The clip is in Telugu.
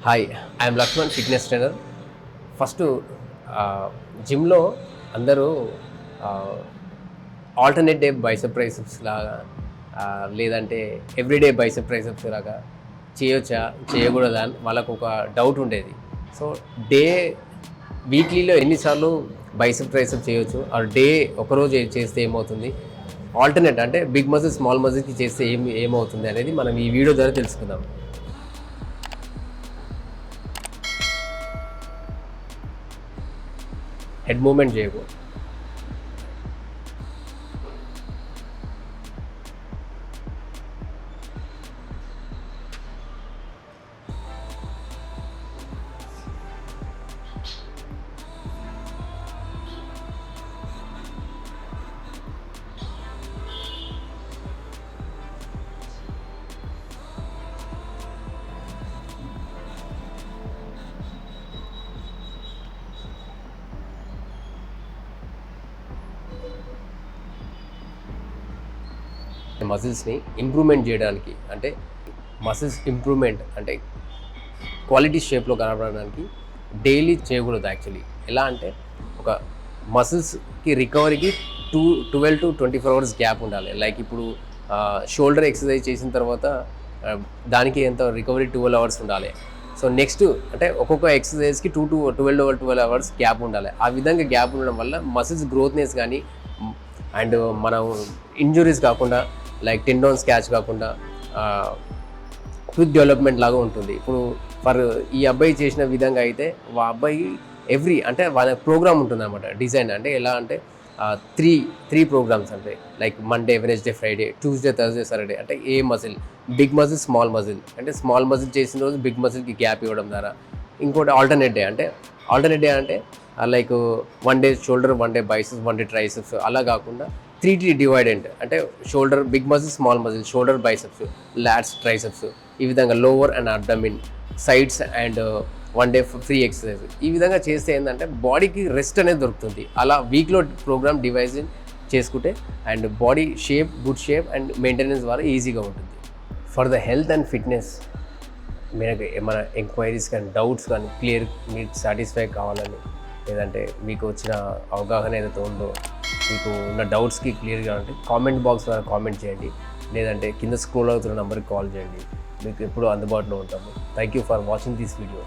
Hi, I'm Lakshman, fitness trainer. First జిమ్లో అందరూ ఆల్టర్నేట్ డే బైసెప్ ట్రైసెప్స్ లాగా లేదంటే ఎవ్రీడే బైసెప్ ట్రైసెప్స్ లాగా చేయొచ్చా చేయకూడదా అని వాళ్ళకు ఒక డౌట్ ఉండేది. సో వీక్లీలో ఎన్నిసార్లు బైసెప్ ట్రైసెప్ చేయొచ్చు, ఆ డే ఒకరోజు చేస్తే ఏమవుతుంది, ఆల్టర్నేట్ అంటే బిగ్ మజిల్ స్మాల్ మజిల్కి చేస్తే ఏమవుతుంది అనేది మనం ఈ వీడియో ద్వారా తెలుసుకుందాం. హెడ్ మూమెంట్ చేయకూడదు. మజిల్స్ని ఇంప్రూవ్మెంట్ చేయడానికి, అంటే మసిల్స్ ఇంప్రూవ్మెంట్ అంటే క్వాలిటీ షేప్లో కనబడడానికి డైలీ చేయకూడదు. యాక్చువల్లీ ఎలా అంటే ఒక మసిల్స్కి రికవరీకి 12 to 24 hours గ్యాప్ ఉండాలి. లైక్ ఇప్పుడు షోల్డర్ ఎక్సర్సైజ్ చేసిన తర్వాత దానికి ఎంత రికవరీ 12 hours ఉండాలి. సో నెక్స్ట్ అంటే ఒక్కొక్క ఎక్సర్సైజ్కి 2 to 12 hours గ్యాప్ ఉండాలి. ఆ విధంగా గ్యాప్ ఉండడం వల్ల మసిల్స్ గ్రోత్నెస్ కానీ అండ్ మనం ఇంజురీస్ కాకుండా, లైక్ టెండోన్స్ క్యాచ్ కాకుండా క్విక్ డెవలప్మెంట్ లాగా ఉంటుంది. ఇప్పుడు ఈ అబ్బాయి చేసిన విధంగా అయితే ఆ అబ్బాయి అంటే వాళ్ళ ప్రోగ్రామ్ ఉంటుంది అనమాట. డిజైన్ అంటే ఎలా అంటే త్రీ ప్రోగ్రామ్స్ అంటే like Monday, Wednesday, Friday, Tuesday, Thursday, Saturday. అంటే a muscle, big muscle, small muscle. అంటే స్మాల్ మజిల్ చేసిన రోజు బిగ్ మజిల్కి గ్యాప్ ఇవ్వడం ద్వారా. ఇంకోటి ఆల్టర్నేట్ డే అంటే like 1 day shoulder, 1 day biceps, 1 day triceps. అలా కాకుండా 3 డివైడెంట్ అంటే shoulder, big muscle, small muscle, shoulder, biceps, lats, triceps. ఈ విధంగా lower and abdomen, sides and 1 day free exercise. ఈ విధంగా చేస్తే ఏంటంటే బాడీకి రెస్ట్ అనేది దొరుకుతుంది. అలా వీక్లో ప్రోగ్రామ్ డివైజ్ చేసుకుంటే and body shape, good shape and maintenance ద్వారా ఈజీగా ఉంటుంది. For the health and fitness మీకు ఏమైనా ఎంక్వైరీస్ కానీ, డౌట్స్ కానీ మీరు సాటిస్ఫై కావాలని, లేదంటే మీకు వచ్చిన అవగాహన ఏదైతే ఉందో, మీకు ఉన్న డౌట్స్కి క్లియర్గా ఉంటే కామెంట్ బాక్స్ ద్వారా కామెంట్ చేయండి, లేదంటే కింద స్క్రోల్ అవుతున్న నెంబర్కి కాల్ చేయండి. మీకు ఎప్పుడూ అందుబాటులో ఉంటాము. Thank you for watching this video.